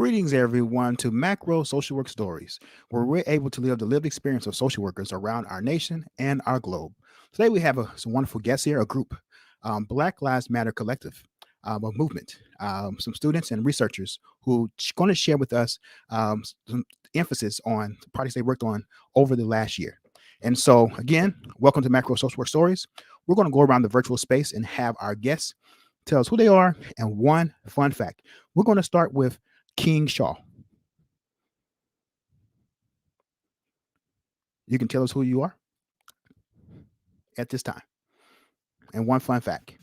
Greetings, everyone, to Macro Social Work Stories, where we're able to live the lived experience of social workers around our nation and our globe. Today, we have some wonderful guests here, a group, Black Lives Matter Collective, a movement, some students and researchers who are going to share with us some emphasis on the projects they worked on over the last year. And so, again, welcome to Macro Social Work Stories. We're going to go around the virtual space and have our guests tell us who they are and one fun fact. We're going to start with King Shaw. You can tell us who you are at this time and one fun fact.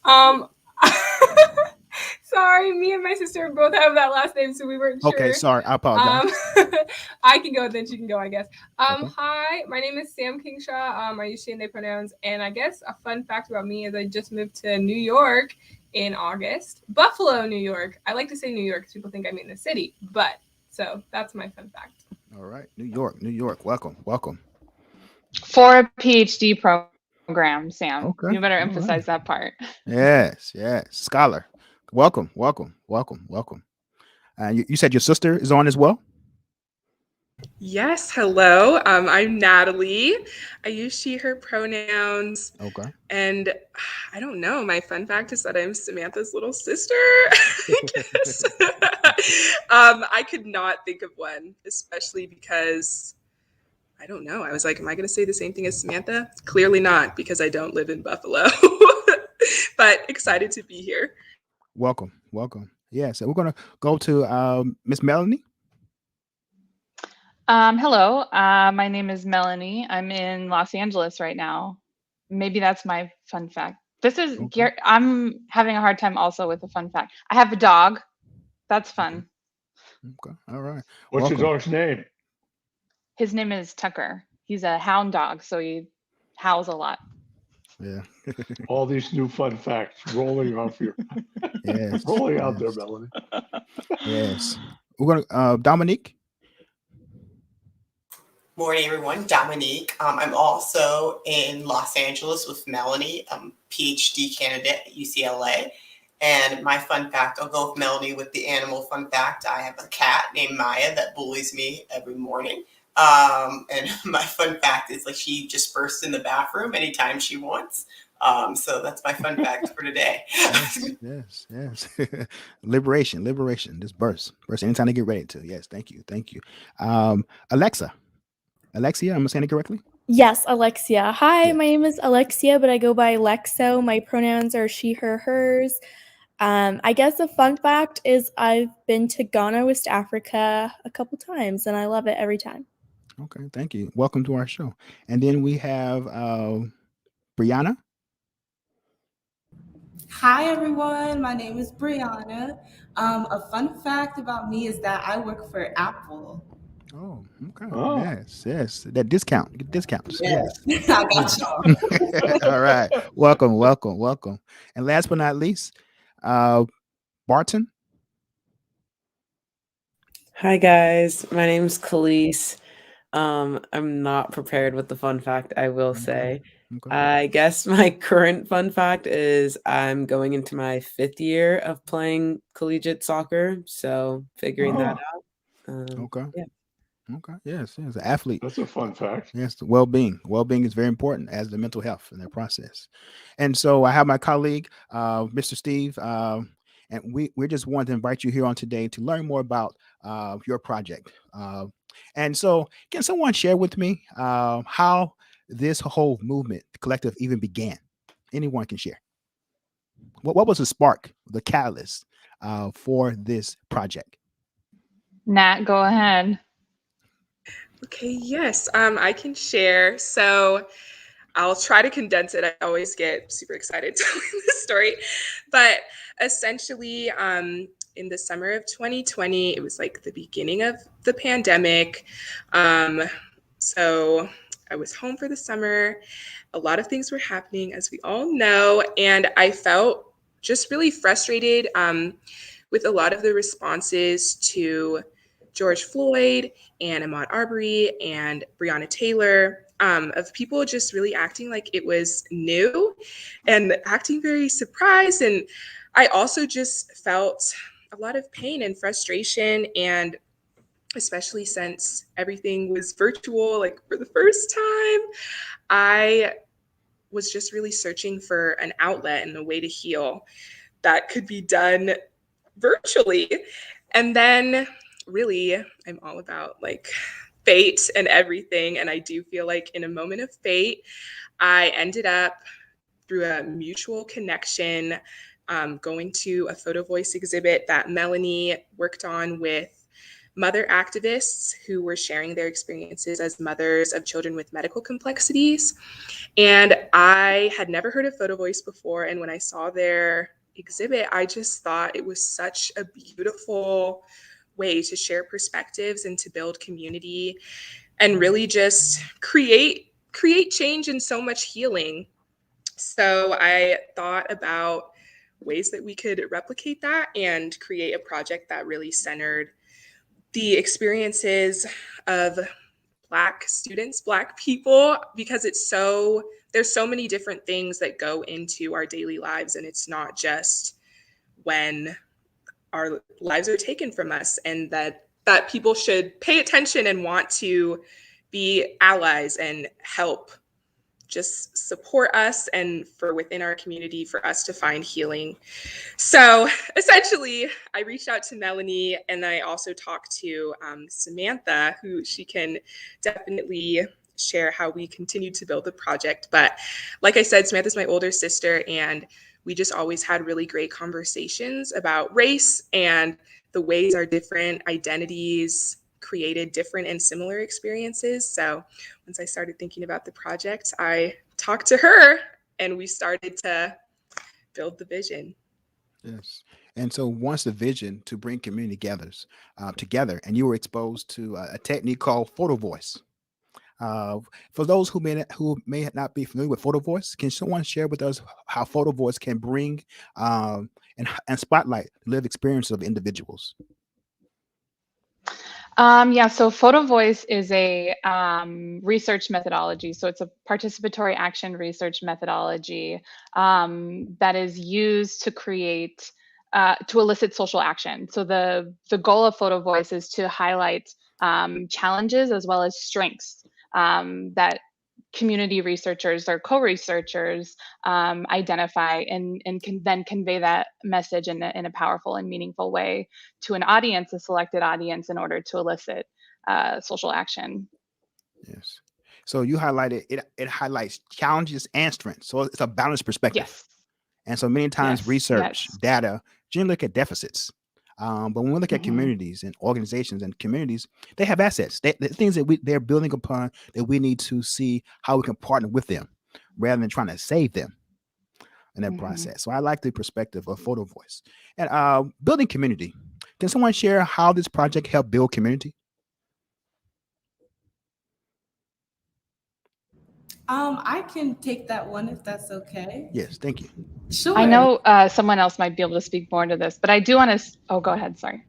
Um, sorry, me and my sister both have that last name, so we weren't sure. Okay, sorry, I apologize. I can go, then she can go, I guess. Okay. Hi, my name is Sam Kingshaw. I use she and they pronouns, and I guess a fun fact about me is I just moved to New York in August. Buffalo, New York. I like to say New York because people think I mean the city, but so that's my fun fact. All right, New York, New York. Welcome, welcome. For a PhD program, Sam. Okay, You better all emphasize right. that part. Yes, yes. Scholar. Welcome, welcome, welcome, welcome. You said your sister is on as well? Yes, hello. I'm Natalie. I use she, her pronouns. Okay. And I don't know. My fun fact is that I'm Samantha's little sister. I guess. I could not think of one, especially because I don't know. I was like, am I going to say the same thing as Samantha? Clearly not, because I don't live in Buffalo. But excited to be here. Welcome, welcome. Yeah, so we're going to go to Miss Melanie. Hello, my name is Melanie. I'm in Los Angeles right now. Maybe that's my fun fact. Okay. I'm having a hard time also with the fun fact. I have a dog. That's fun. Okay. All right. What's your Welcome. dog's name? His name is Tucker. He's a hound dog, so he howls a lot. Yeah. All these new fun facts rolling off your Yes. rolling out there, Yes. Melanie. Yes. We're gonna Dominique. Morning, everyone. Dominique. I'm also in Los Angeles with Melanie. I'm PhD candidate at UCLA. And my fun fact, I'll go with Melanie with the animal fun fact. I have a cat named Maya that bullies me every morning. And my fun fact is like she just bursts in the bathroom anytime she wants. So that's my fun fact for today. Yes, yes. Liberation, liberation. Just burst. Burst anytime they get ready to. Yes, thank you. Thank you. Alexia. Alexia, am I saying it correctly? Yes, Alexia. Hi, Yeah. my name is Alexia, but I go by Lexo. My pronouns are she, her, hers. I guess a fun fact is I've been to Ghana, West Africa a couple times, and I love it every time. Okay, thank you. Welcome to our show. And then we have Brianna. Hi everyone, my name is Brianna. A fun fact about me is that I work for Apple. Oh, okay. Oh, Yes, yes. That discount. Get discounts. Yes. Yes, I got y'all. All right. Welcome, welcome, welcome. And last but not least, Barton. Hi guys, my name's Khalees. I'm not prepared with the fun fact, I will Okay. say. Okay. I guess my current fun fact is I'm going into my 5th year of playing collegiate soccer, so figuring that oh, out. Okay. Yeah. Okay. Yes. Yes. An athlete. that's a fun fact. Yes. The well-being. Well-being is very important as the mental health in that process. And so I have my colleague, Mr. Steve, and we just wanted to invite you here on today to learn more about your project. And so, can someone share with me how this whole movement, collective, even began? Anyone can share. What was the spark, the catalyst for this project? Nat, go ahead. Okay, yes, I can share. So I'll try to condense it. I always get super excited telling this story. But essentially, in the summer of 2020, it was like the beginning of the pandemic. So I was home for the summer. A lot of things were happening, as we all know. And I felt just really frustrated with a lot of the responses to George Floyd and Ahmaud Arbery and Breonna Taylor, of people just really acting like it was new and acting very surprised. And I also just felt a lot of pain and frustration, and especially since everything was virtual, like for the first time, I was just really searching for an outlet and a way to heal that could be done virtually. And then really, I'm all about like fate and everything. And I do feel like in a moment of fate, I ended up through a mutual connection going to a Photo Voice exhibit that Melanie worked on with mother activists who were sharing their experiences as mothers of children with medical complexities. And I had never heard of Photo Voice before. And when I saw their exhibit, I just thought it was such a beautiful way to share perspectives and to build community and really just create change and so much healing. So I thought about ways that we could replicate that and create a project that really centered the experiences of Black students, Black people, because there's so many different things that go into our daily lives, and it's not just when our lives are taken from us, and that people should pay attention and want to be allies and help just support us, and for within our community for us to find healing. So essentially, I reached out to Melanie, and I also talked to Samantha, who she can definitely share how we continue to build the project. But like I said, Samantha's my older sister, and we just always had really great conversations about race and the ways our different identities created different and similar experiences. So once I started thinking about the project, I talked to her and we started to build the vision. Yes. And so once the vision to bring community together, and you were exposed to a technique called Photo Voice. For those who may not be familiar with Photo Voice, can someone share with us how Photo Voice can bring and spotlight the lived experience of individuals? Yeah, so Photo Voice is a research methodology. So it's a participatory action research methodology that is used to create, to elicit social action. So the goal of Photo Voice is to highlight challenges as well as strengths that community researchers or co-researchers identify and can then convey that message in a powerful and meaningful way to an audience, a selected audience, in order to elicit social action. Yes. So you highlighted it highlights challenges and strengths. So it's a balanced perspective. Yes. And so many times Yes, research yes. data generally look at deficits. But when we look at Mhm. communities and organizations and communities, they have assets, the things that they're building upon, that we need to see how we can partner with them rather than trying to save them in that Mhm. process. So I like the perspective of Photo Voice. And building community. Can someone share how this project helped build community? I can take that one if that's okay. Yes, thank you. Sure. I know someone else might be able to speak more to this, but I do want to. Oh, go ahead. Sorry.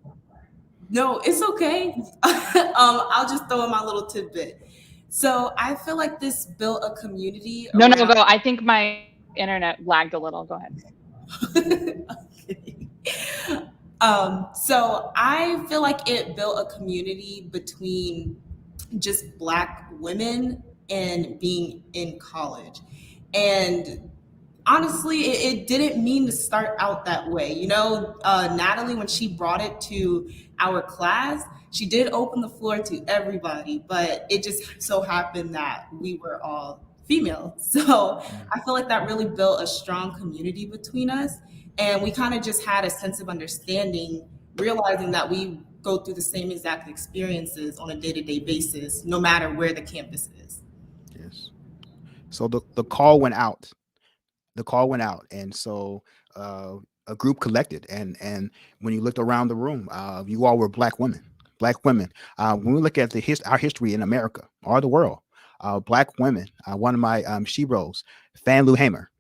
No, it's okay. I'll just throw in my little tidbit. So I feel like this built a community. No, around- go. I think my internet lagged a little. Go ahead. Okay. So I feel like it built a community between just Black women and being in college. And honestly, it didn't mean to start out that way. You know, Natalie, when she brought it to our class, she did open the floor to everybody, but it just so happened that we were all female. So I feel like that really built a strong community between us. And we kind of just had a sense of understanding, realizing that we go through the same exact experiences on a day-to-day basis, no matter where the campus is. Yes. So the call went out. And so a group collected, and when you looked around the room, you all were Black women. When we look at our history in America or the world, Black women, one of my sheroes, Fannie Hamer,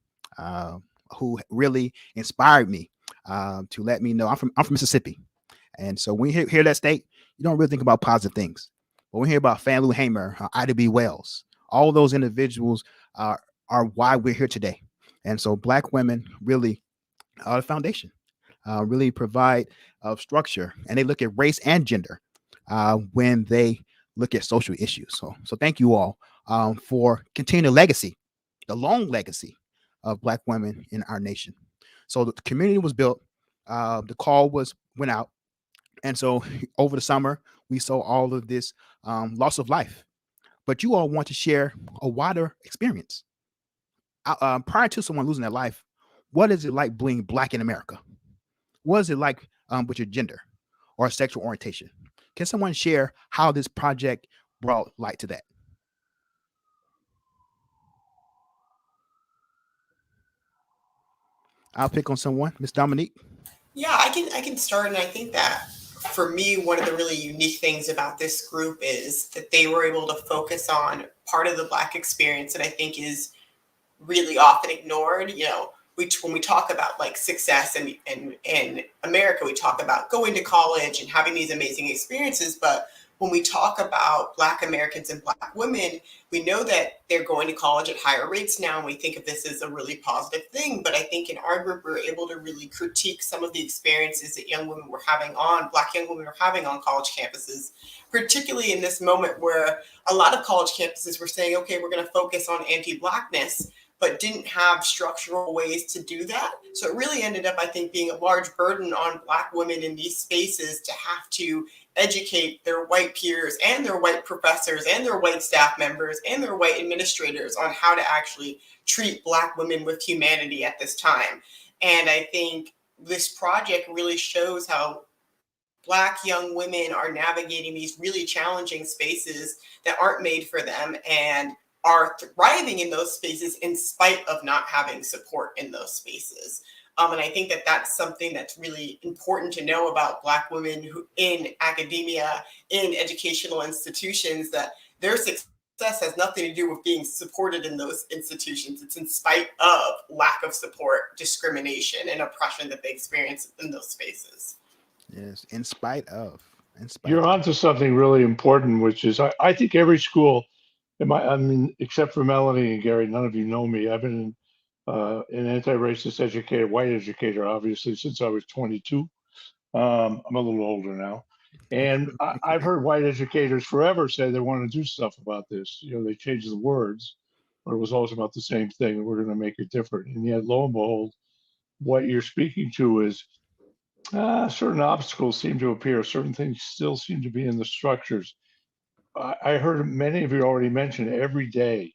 who really inspired me to let me know I'm from Mississippi. And so when you hear that state, you don't really think about positive things. But when you hear about Fannie Hamer, Ida B. Wells, all those individuals are why we're here today. And so Black women really are the foundation. really provide structure, and they look at race and gender when they look at social issues. So thank you all for continuing the long legacy of Black women in our nation. So the community was built, the call went out, and so over the summer we saw all of this loss of life. But you all want to share a wider experience. Prior to someone losing their life, what is it like being Black in America? What is it like with your gender or sexual orientation? Can someone share how this project brought light to that? I'll pick on someone. Miss Dominique. Yeah, I can start, and I think that for me, one of the really unique things about this group is that they were able to focus on part of the Black experience that I think is really often ignored. You know, when we talk about like success and in America, we talk about going to college and having these amazing experiences, but when we talk about Black Americans and Black women, we know that they're going to college at higher rates now, and we think of this as a really positive thing. But I think in our group, we were able to really critique some of the experiences that Black young women were having on college campuses, particularly in this moment where a lot of college campuses were saying, okay, we're going to focus on anti-Blackness, but didn't have structural ways to do that. So it really ended up, I think, being a large burden on Black women in these spaces to have to educate their white peers and their white professors and their white staff members and their white administrators on how to actually treat Black women with humanity at this time. And I think this project really shows how Black young women are navigating these really challenging spaces that aren't made for them and are thriving in those spaces in spite of not having support in those spaces. And I think that that's something that's really important to know about Black women who in academia, in educational institutions, that their success has nothing to do with being supported in those institutions. It's in spite of lack of support, discrimination, and oppression that they experience in those spaces. Yes, in spite of. You're onto something really important, which is I think every school, I mean, except for Melanie and Gary, none of you know me. I've been an anti-racist educator, white educator, obviously, since I was 22. I'm a little older now. And I've heard white educators forever say they want to do stuff about this. You know, they changed the words, but it was always about the same thing. We're going to make it different. And yet, lo and behold, what you're speaking to is certain obstacles seem to appear. Certain things still seem to be in the structures. I heard many of you already mention every day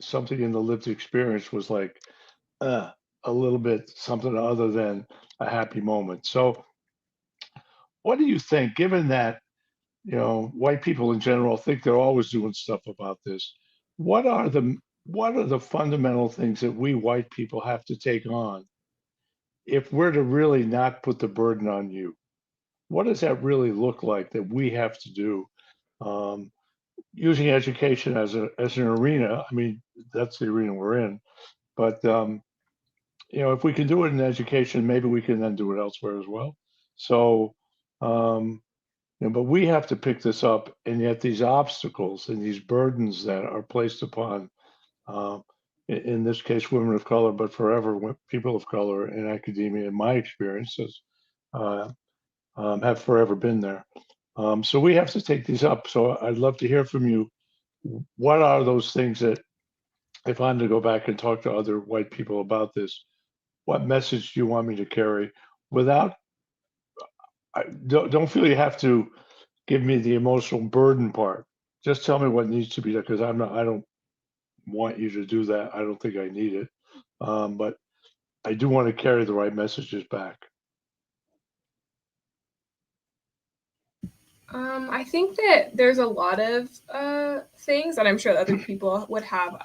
something in the lived experience was like a little bit something other than a happy moment. So what do you think, given that, you know, white people in general think they're always doing stuff about this, what are the fundamental things that we white people have to take on if we're to really not put the burden on you? What does that really look like that we have to do? Using education as an arena, I mean, that's the arena we're in. But you know, if we can do it in education, maybe we can then do it elsewhere as well. So, you know, but we have to pick this up, and yet these obstacles and these burdens that are placed upon, in this case, women of color, but forever people of color in academia, in my experiences, have forever been there. So we have to take these up. So I'd love to hear from you. What are those things that, if I'm to go back and talk to other white people about this, what message do you want me to carry without, don't feel you have to give me the emotional burden part. Just tell me what needs to be done, because I don't want you to do that. I don't think I need it. But I do want to carry the right messages back. I think that there's a lot of things that I'm sure that other people would have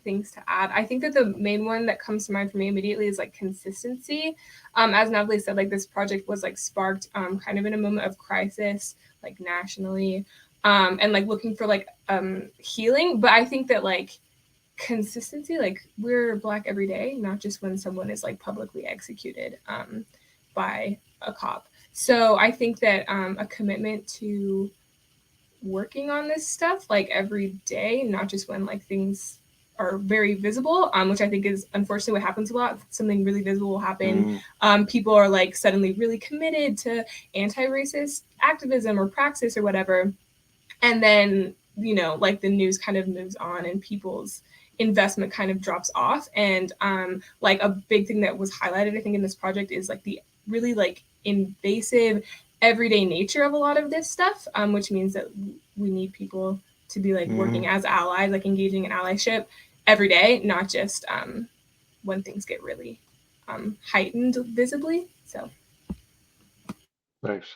things to add. I think that the main one that comes to mind for me immediately is like consistency. As Natalie said, like this project was like sparked kind of in a moment of crisis, like nationally, and like looking for like healing. But I think that like consistency, like we're Black every day, not just when someone is like publicly executed by a cop. So I think that a commitment to working on this stuff like every day, not just when like things are very visible, which I think is unfortunately what happens a lot. Something really visible will happen. People are like suddenly really committed to anti-racist activism or praxis or whatever. And then, you know, like the news kind of moves on and people's investment kind of drops off. And like a big thing that was highlighted, I think, in this project is like the really like invasive everyday nature of a lot of this stuff, which means that we need people to be like working as allies, like engaging in allyship every day, not just when things get really heightened visibly. So Thanks.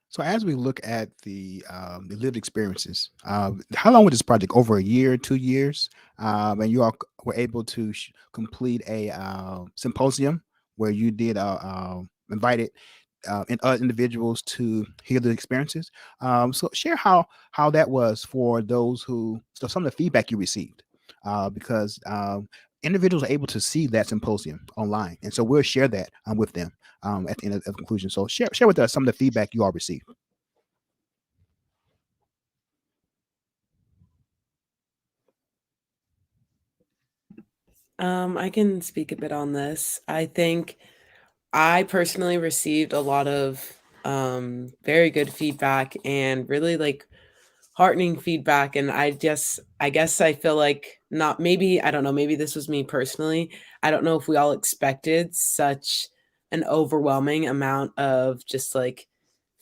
So as we look at the lived experiences, how long was this project? Over a year, 2 years, and you all were able to complete a symposium where you did invited individuals to hear the experiences. So share how that was for those who, so some of the feedback you received, because individuals are able to see that symposium online, and so we'll share that with them at the end of the conclusion. So share with us some of the feedback you all received. I can speak a bit on this. I think I personally received a lot of very good feedback and really like heartening feedback. And I guess I feel like not maybe, I don't know, maybe this was me personally. I don't know if we all expected such an overwhelming amount of just like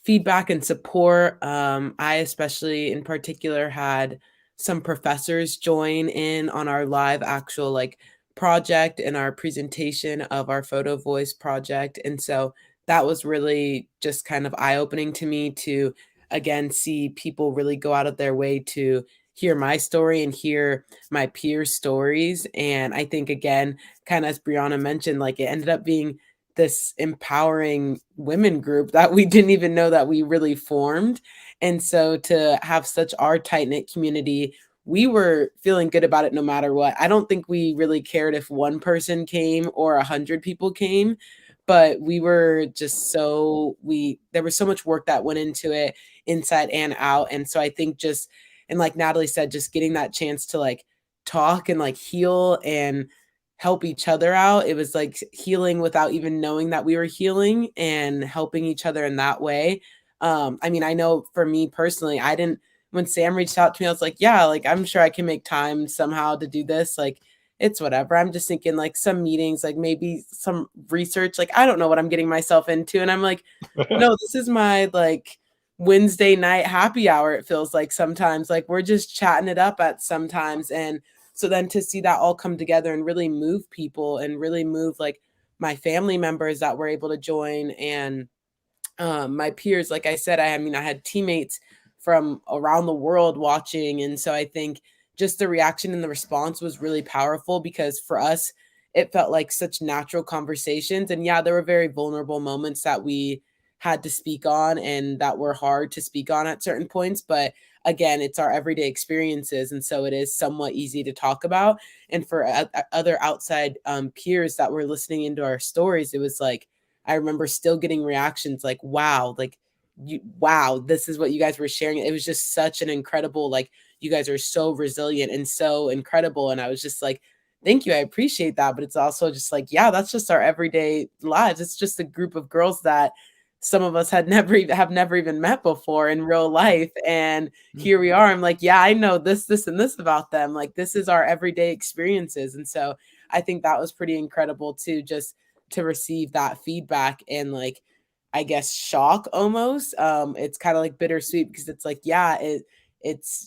feedback and support. I especially in particular had some professors join in on our live actual like project and our presentation of our photo voice project. And so that was really just kind of eye-opening to me to again see people really go out of their way to hear my story and hear my peers' stories. And I think again, kind of as Brianna mentioned, like it ended up being this empowering women group that we didn't even know that we really formed. And so to have such our tight-knit community, we were feeling good about it no matter what. I don't think we really cared if one person came or 100 people came, but we were just there was so much work that went into it inside and out. And so I think just, and like Natalie said, just getting that chance to like talk and like heal and help each other out. It was like healing without even knowing that we were healing and helping each other in that way. I mean, I know for me personally, when Sam reached out to me, I was like, yeah, like, I'm sure I can make time somehow to do this. Like, it's whatever. I'm just thinking like some meetings, like maybe some research, like, I don't know what I'm getting myself into. And I'm like, no, this is my like Wednesday night happy hour. It feels like sometimes like we're just chatting it up at sometimes. And so then to see that all come together and really move people and really move like my family members that were able to join and my peers, like I said, I mean, I had teammates from around the world watching. And so I think just the reaction and the response was really powerful because for us, it felt like such natural conversations. And yeah, there were very vulnerable moments that we had to speak on and that were hard to speak on at certain points. But again, it's our everyday experiences. And so it is somewhat easy to talk about. And for other outside peers that were listening into our stories, it was like, I remember still getting reactions like, wow, like, wow, this is what you guys were sharing. It was just such an incredible, like, you guys are so resilient and so incredible. And I was just like, thank you. I appreciate that. But it's also just like, yeah, that's just our everyday lives. It's just a group of girls that some of us have never even met before in real life. And here we are. I'm like, yeah, I know this, and this about them. Like, this is our everyday experiences. And so I think that was pretty incredible too, just to receive that feedback and like, I guess, shock almost. It's kind of like bittersweet because it's like, yeah,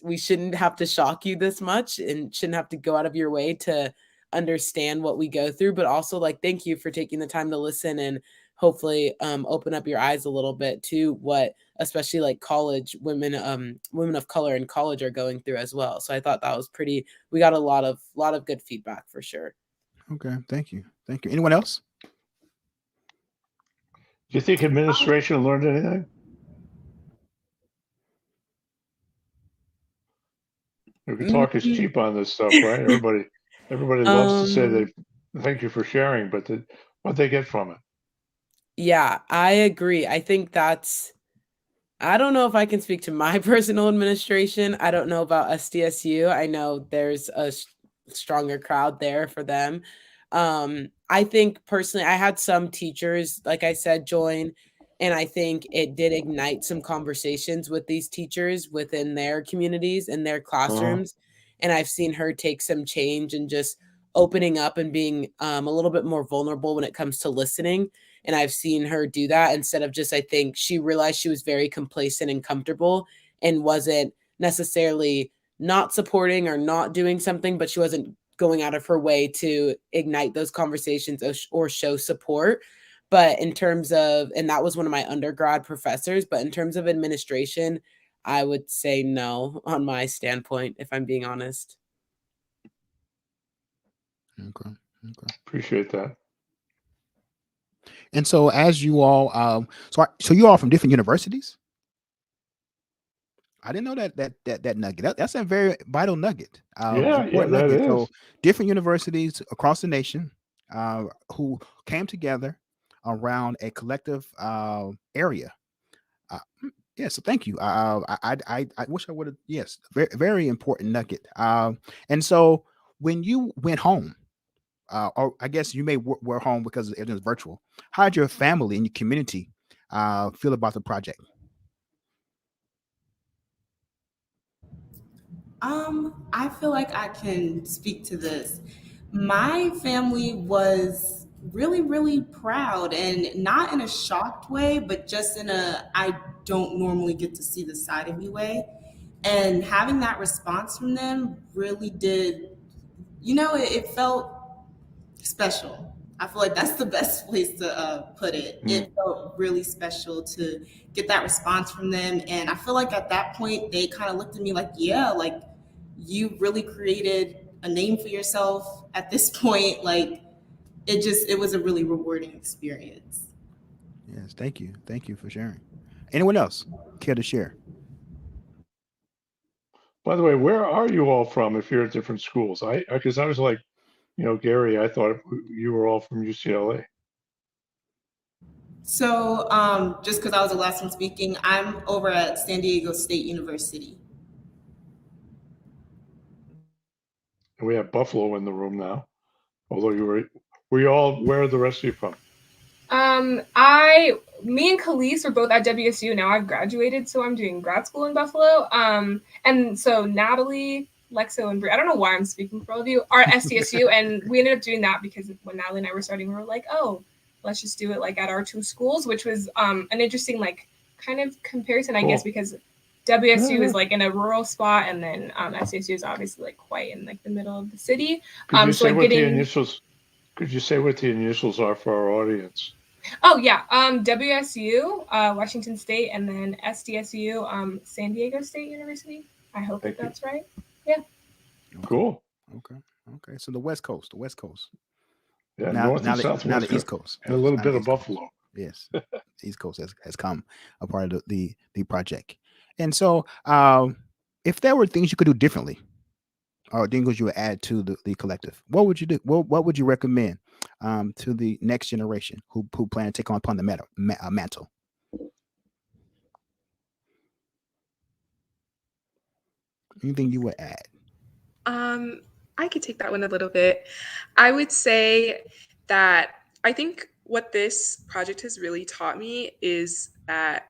we shouldn't have to shock you this much and shouldn't have to go out of your way to understand what we go through, but also like, thank you for taking the time to listen and hopefully open up your eyes a little bit to what especially like college women of color in college are going through as well. So I thought that was we got a lot of good feedback for sure. Okay, thank you. Anyone else? Do you think administration learned anything? Talk is cheap on this stuff, right? Everybody loves to say they thank you for sharing, but what they get from it. Yeah, I agree. I think that's I don't know if I can speak to my personal administration. I don't know about SDSU. I know there's a stronger crowd there for them. I think personally, I had some teachers, like I said, join, and I think it did ignite some conversations with these teachers within their communities and their classrooms. And I've seen her take some change and just opening up and being a little bit more vulnerable when it comes to listening. And I've seen her do that instead of just, I think she realized she was very complacent and comfortable and wasn't necessarily not supporting or not doing something, but she wasn't going out of her way to ignite those conversations or show support. But in terms of, and that was one of my undergrad professors, but in terms of administration, I would say no on my standpoint, if I'm being honest. Okay. Appreciate that. And so, as you all, so you all from different universities? I didn't know that nugget. That's a very vital nugget. Important that nugget. is. So, different universities across the nation who came together around a collective area. Yeah. So, thank you. I wish I would have. Yes, very very important nugget. And so, when you went home, or I guess you may were home because everything's virtual. How did your family and your community feel about the project? I feel like I can speak to this. My family was really, really proud, and not in a shocked way, but just in a I don't normally get to see this side of me way. And having that response from them really did, it felt special. I feel like that's the best place to put it. It felt really special to get that response from them. And I feel like at that point, they kind of looked at me like, yeah, like you really created a name for yourself at this point. Like it was a really rewarding experience. Yes, thank you. Thank you for sharing. Anyone else care to share? By the way, where are you all from if you're at different schools? Because I was like, Gary, I thought you were all from UCLA. So just because I was the last one speaking, I'm over at San Diego State University. And we have Buffalo in the room now. Although were you all, where are the rest of you from? Me and Khalees were both at WSU. Now I've graduated, so I'm doing grad school in Buffalo. And so Natalie, Lexo, and Brie, I don't know why I'm speaking for all of you, are at SDSU, and we ended up doing that because when Natalie and I were starting, we were like, oh, let's just do it like at our two schools, which was an interesting like kind of comparison, I guess, because WSU is like in a rural spot, and then SDSU is obviously like quite in like the middle of the city. Could you say what the initials? Could you say what the initials are for our audience? Oh yeah, WSU, Washington State, and then SDSU, San Diego State University. I hope that's right. Yeah. Cool. Okay. So the West Coast. Yeah, north and south, now the East Coast, and a little bit of Buffalo. Yes, East Coast has come a part of the project. And so, if there were things you could do differently, or things you would add to the collective, what would you do? What would you recommend to the next generation who plan to take upon the mantle? Anything you would add? I could take that one a little bit. I would say that I think what this project has really taught me is that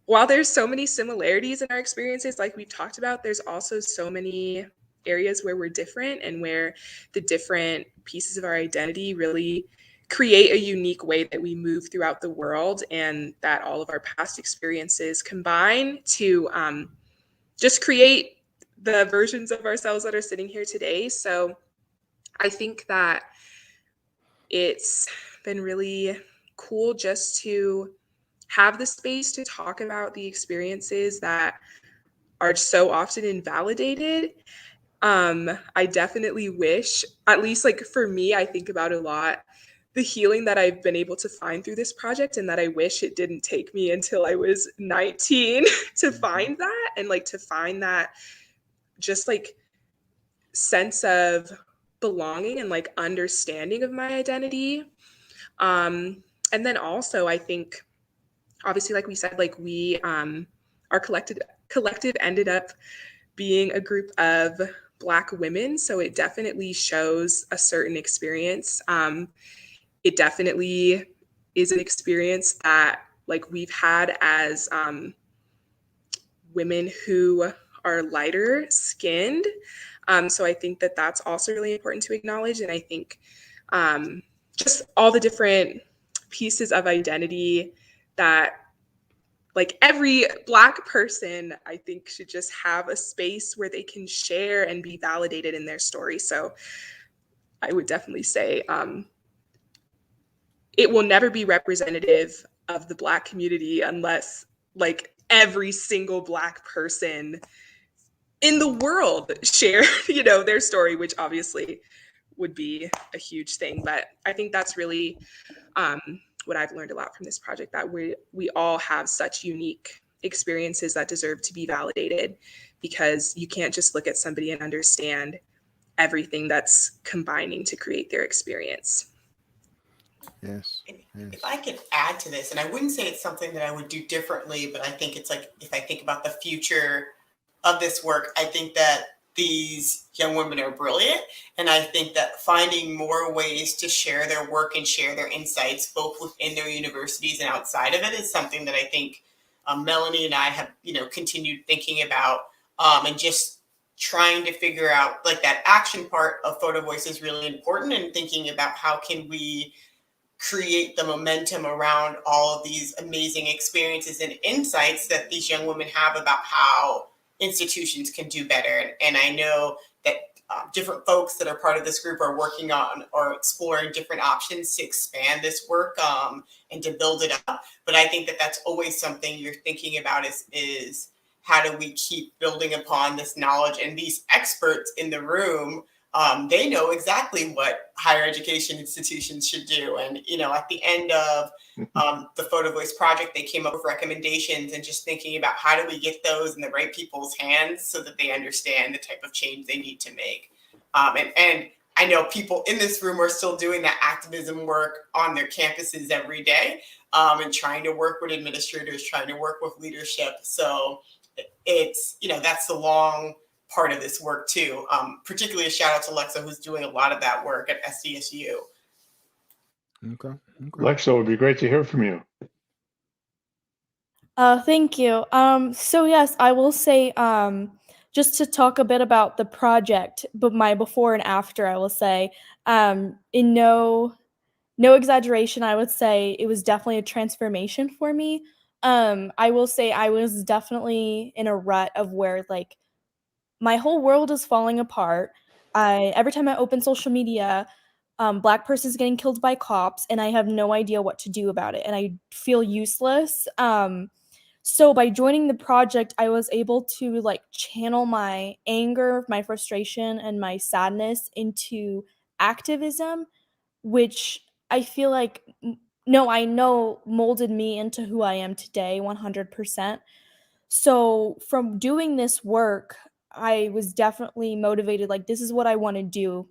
while there's so many similarities in our experiences, like we've talked about, there's also so many areas where we're different and where the different pieces of our identity really create a unique way that we move throughout the world, and that all of our past experiences combine to just create the versions of ourselves that are sitting here today. So I think that it's been really cool just to have the space to talk about the experiences that are so often invalidated. I definitely wish, at least like for me, I think about a lot the healing that I've been able to find through this project, and that I wish it didn't take me until I was 19 to find that, and like to find that just like sense of belonging and like understanding of my identity. And then also I think obviously, like we said, like we our collective ended up being a group of Black women, so it definitely shows a certain experience. It definitely is an experience that like we've had as women who are lighter skinned. So I think that that's also really important to acknowledge. And I think just all the different pieces of identity that like every Black person, I think, should just have a space where they can share and be validated in their story. So I would definitely say it will never be representative of the Black community unless like every single Black person in the world share, you know, their story, which obviously would be a huge thing. But I think that's really what I've learned a lot from this project, that we all have such unique experiences that deserve to be validated, because you can't just look at somebody and understand everything that's combining to create their experience. Yes. If I could add to this, and I wouldn't say it's something that I would do differently, but I think it's like, if I think about the future of this work, I think that these young women are brilliant. And I think that finding more ways to share their work and share their insights, both within their universities and outside of it, is something that I think Melanie and I have, continued thinking about, and just trying to figure out, like, that action part of Photo Voice is really important, and thinking about how can we create the momentum around all of these amazing experiences and insights that these young women have about how institutions can do better. And I know that different folks that are part of this group are working on or exploring different options to expand this work and to build it up. But I think that that's always something you're thinking about is how do we keep building upon this knowledge? And these experts in the room, they know exactly what higher education institutions should do. And, at the end of the Photo Voice project, they came up with recommendations, and just thinking about how do we get those in the right people's hands so that they understand the type of change they need to make. And I know people in this room are still doing that activism work on their campuses every day, and trying to work with administrators, trying to work with leadership. So it's, that's the long part of this work too. Particularly a shout out to Lexa, who's doing a lot of that work at SDSU. Okay. Lexa, it would be great to hear from you. Thank you. So yes, I will say, just to talk a bit about the project, but my before and after, I will say, in no exaggeration, I would say it was definitely a transformation for me. I will say I was definitely in a rut of where, like, my whole world is falling apart. Every time I open social media, Black person's getting killed by cops, and I have no idea what to do about it, and I feel useless. So by joining the project, I was able to, like, channel my anger, my frustration, and my sadness into activism, which I feel like, I know molded me into who I am today 100%. So from doing this work, I was definitely motivated, like, this is what I want to do.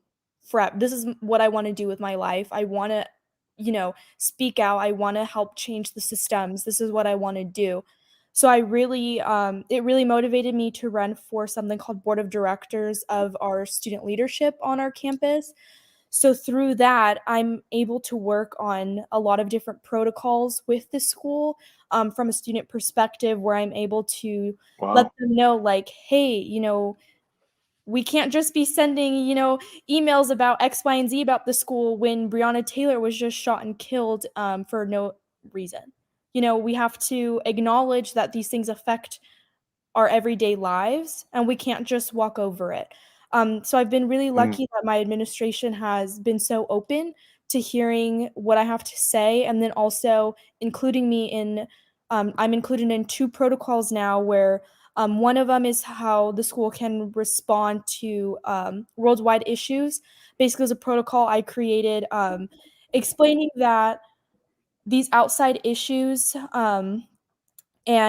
This is what I want to do with my life. I want to, speak out. I want to help change the systems. This is what I want to do. So I really, it really motivated me to run for something called Board of Directors of our student leadership on our campus. So through that, I'm able to work on a lot of different protocols with the school, from a student perspective, where I'm able to let them know, like, hey, we can't just be sending, emails about X, Y, and Z about the school when Breonna Taylor was just shot and killed for no reason. We have to acknowledge that these things affect our everyday lives, and we can't just walk over it. So I've been really lucky that my administration has been so open to hearing what I have to say, and then also including me in, I'm included in 2 protocols now, where one of them is how the school can respond to worldwide issues. Basically, it's a protocol I created, explaining that these outside issues and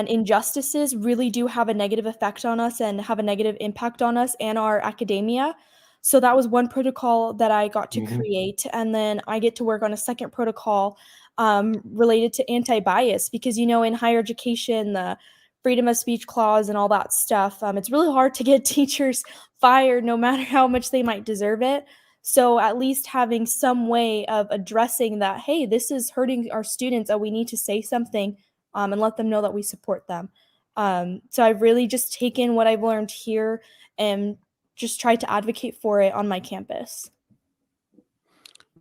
injustices really do have a negative effect on us and have a negative impact on us and our academia. So that was one protocol that I got to Mhm. create. And then I get to work on a second protocol related to anti-bias because, in higher education, the freedom of speech clause and all that stuff, it's really hard to get teachers fired no matter how much they might deserve it. So at least having some way of addressing that, hey, this is hurting our students and we need to say something and let them know that we support them. So I've really just taken what I've learned here and just tried to advocate for it on my campus.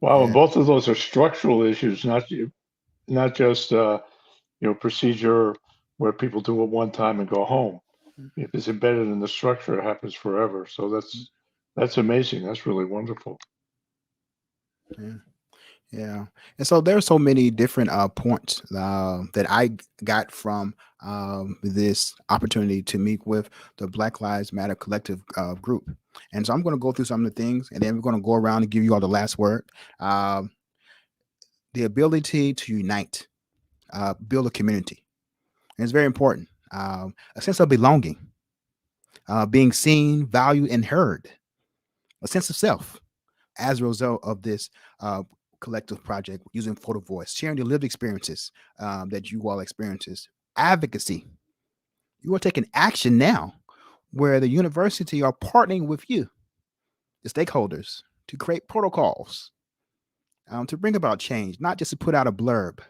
Wow, and Yeah. both of those are structural issues, not just procedure where people do it one time and go home. If it's embedded in the structure, it happens forever. So that's amazing. That's really wonderful. Yeah. Yeah. And so there's so many different points that I got from this opportunity to meet with the Black Lives Matter Collective group. And so I'm going to go through some of the things and then we're going to go around and give you all the last word. Um, the ability to unite, build a community. And it's very important. A sense of belonging, being seen, valued, and heard, a sense of self as a result of this collective project using photo voice, sharing your lived experiences that you all experiences, advocacy. You are taking action now where the university are partnering with you, the stakeholders, to create protocols to bring about change, not just to put out a blurb,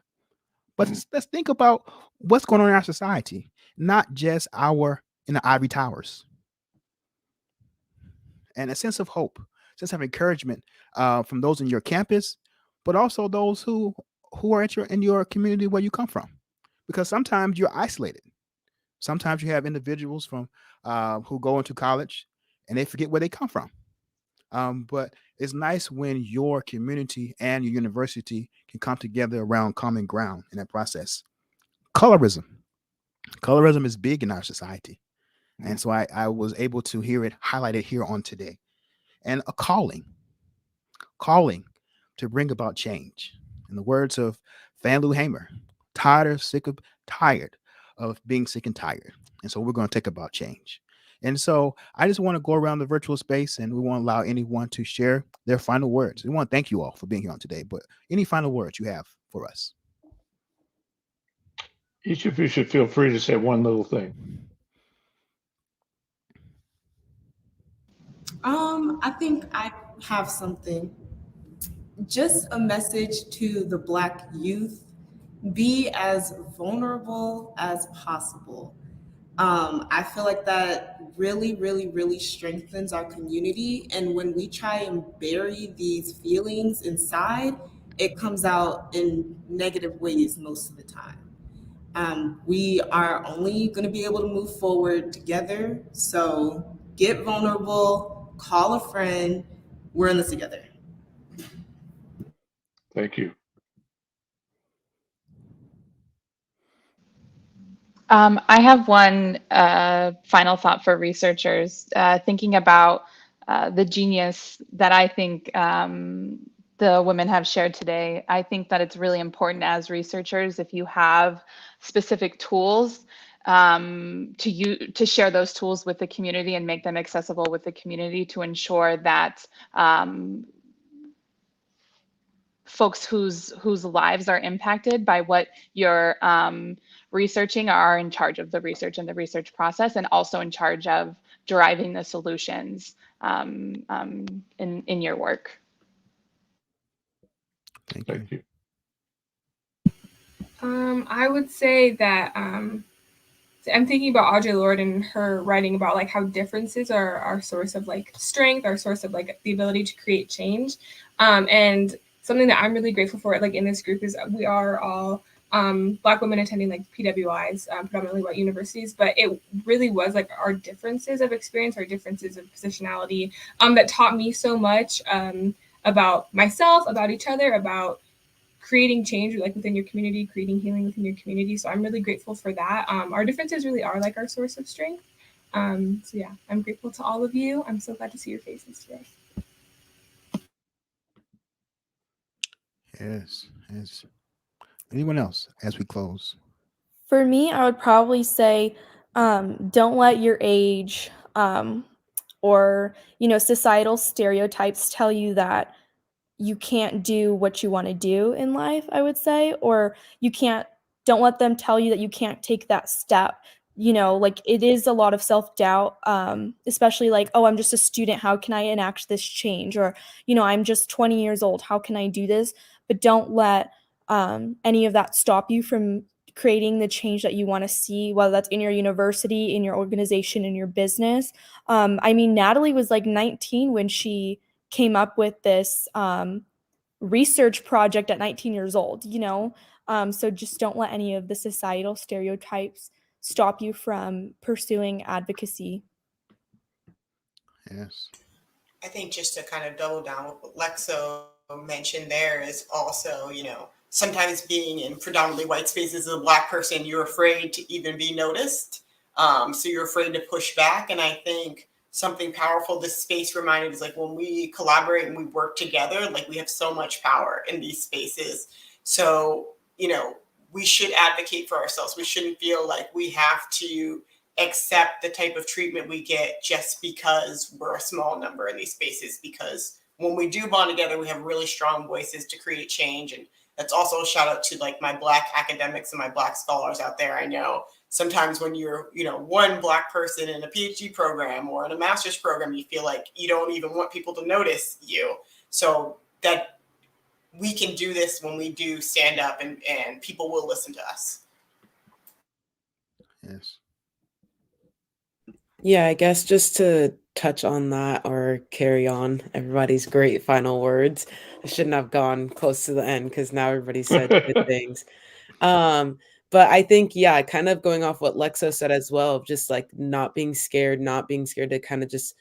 but let's think about what's going on in our society, not just our in the ivory towers, and a sense of hope, sense of encouragement from those in your campus, but also those who are at in your community where you come from, because sometimes you're isolated. Sometimes you have individuals from who go into college and they forget where they come from. But it's nice when your community and your university can come together around common ground in that process. Colorism. Colorism is big in our society. And so I was able to hear it highlighted here on today. And a calling to bring about change. In the words of Fanlue Hamer, tired of being sick and tired. And so we're going to take about change. And so I just want to go around the virtual space and we want to allow anyone to share their final words. We want to thank you all for being here on today, but any final words you have for us? Each of you should feel free to say one little thing. I think I have something. Just a message to the Black youth: be as vulnerable as possible. I feel like that really, really, really strengthens our community. And when we try and bury these feelings inside, it comes out in negative ways most of the time. We are only going to be able to move forward together. So get vulnerable, call a friend. We're in this together. Thank you. I have one final thought for researchers thinking about the genius that I think the women have shared today. I think that it's really important as researchers, if you have specific tools, to share those tools with the community and make them accessible with the community to ensure that folks whose lives are impacted by what you're researching are in charge of the research and the research process, and also in charge of deriving the solutions in your work. Thank you. I would say that so I'm thinking about Audre Lorde and her writing about like how differences are our source of like strength, our source of like the ability to create change. And something that I'm really grateful for, like in this group, is we are all Black women attending like PWIs, predominantly white universities, but it really was like our differences of experience, our differences of positionality that taught me so much about myself, about each other, about creating change like within your community, creating healing within your community. So I'm really grateful for that. Our differences really are like our source of strength. So yeah, I'm grateful to all of you. I'm so glad to see your faces today. Yes. Anyone else as we close? For me, I would probably say don't let your age or, societal stereotypes tell you that you can't do what you want to do in life, I would say, or don't let them tell you that you can't take that step. Like it is a lot of self-doubt, especially like, oh, I'm just a student. How can I enact this change? Or, I'm just 20 years old. How can I do this? But don't let any of that stop you from creating the change that you want to see, whether that's in your university, in your organization, in your business. I mean, Natalie was like 19 when she came up with this research project at 19 years old, so just don't let any of the societal stereotypes stop you from pursuing advocacy. Yes. I think just to kind of double down what Lexo mentioned there is also, sometimes being in predominantly white spaces as a Black person, you're afraid to even be noticed. So you're afraid to push back. And I think something powerful this space reminded is like when we collaborate and we work together, like we have so much power in these spaces. So, we should advocate for ourselves. We shouldn't feel like we have to accept the type of treatment we get just because we're a small number in these spaces. Because when we do bond together, we have really strong voices to create change. And that's also a shout out to like my Black academics and my Black scholars out there. I know sometimes when you're, one Black person in a PhD program or in a master's program, you feel like you don't even want people to notice you. So that we can do this when we do stand up and people will listen to us. Yes. Yeah, I guess just to touch on that or carry on everybody's great final words. I shouldn't have gone close to the end because now everybody said good things. But I think, yeah, kind of going off what Lexo said as well, of just like not being scared to kind of just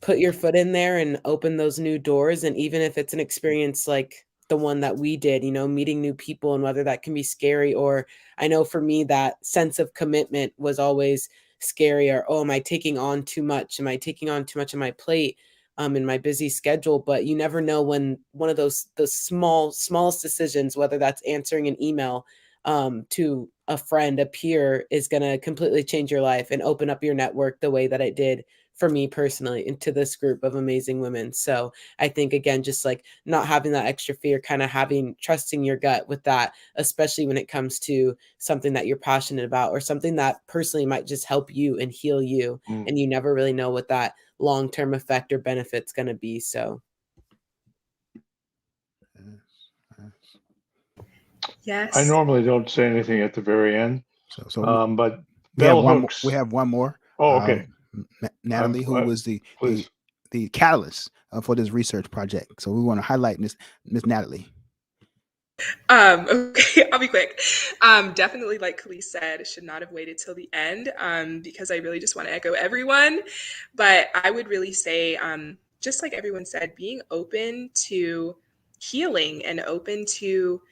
put your foot in there and open those new doors. And even if it's an experience like the one that we did, meeting new people, and whether that can be scary, or I know for me, that sense of commitment was always scary, or, oh, am I taking on too much? Am I taking on too much on my plate in my busy schedule? But you never know when one of those smallest decisions, whether that's answering an email to a friend, a peer, is going to completely change your life and open up your network the way that it did for me personally into this group of amazing women. So I think, again, just like not having that extra fear, kind of trusting your gut with that, especially when it comes to something that you're passionate about or something that personally might just help you and heal you. And you never really know what that long-term effect or benefit's going to be. So. Yes. I normally don't say anything at the very end. But we have bell one. hooks. We have one more. Oh, okay. Natalie, who was the catalyst for this research project. So we want to highlight Miss Natalie. Okay, I'll be quick. Definitely, like Khalees said, should not have waited till the end because I really just want to echo everyone. But I would really say, just like everyone said, being open to healing and open to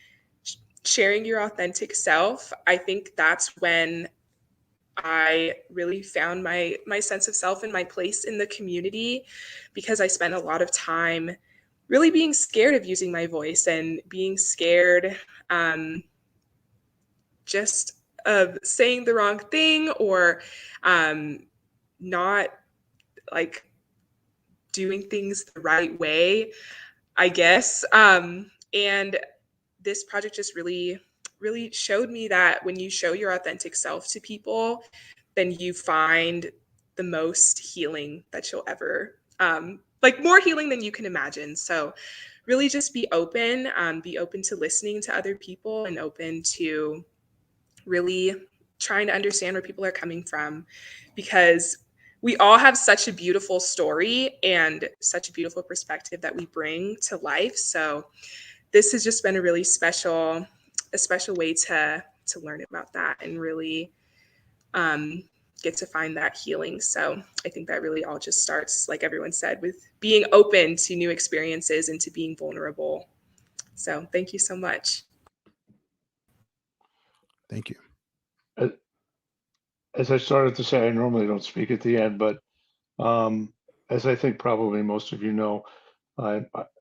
sharing your authentic self. I think that's when I really found my sense of self and my place in the community, because I spent a lot of time really being scared of using my voice and being scared just of saying the wrong thing or not like doing things the right way, I guess. And this project just really showed me that when you show your authentic self to people, then you find the most healing that you'll ever, like more healing than you can imagine. So really just be open to listening to other people and open to really trying to understand where people are coming from, because we all have such a beautiful story and such a beautiful perspective that we bring to life. So this has just been a special way to learn about that and really get to find that healing. So I think that really all just starts, like everyone said, with being open to new experiences and to being vulnerable. So thank you so much. Thank you. As I started to say, I normally don't speak at the end, but as I think probably most of you know,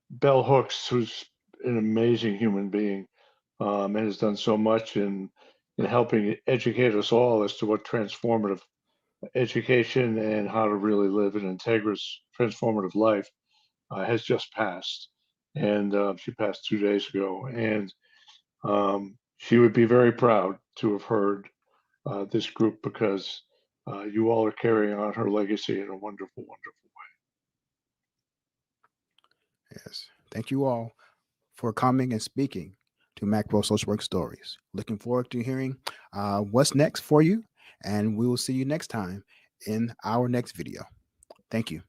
Bell Hooks, who's an amazing human being and has done so much in helping educate us all as to what transformative education and how to really live an integrous, transformative life has just passed. And she passed 2 days ago. And she would be very proud to have heard this group, because you all are carrying on her legacy in a wonderful, wonderful way. Yes. Thank you all for coming and speaking to Macro Social Work Stories. Looking forward to hearing what's next for you, and we will see you next time in our next video. Thank you.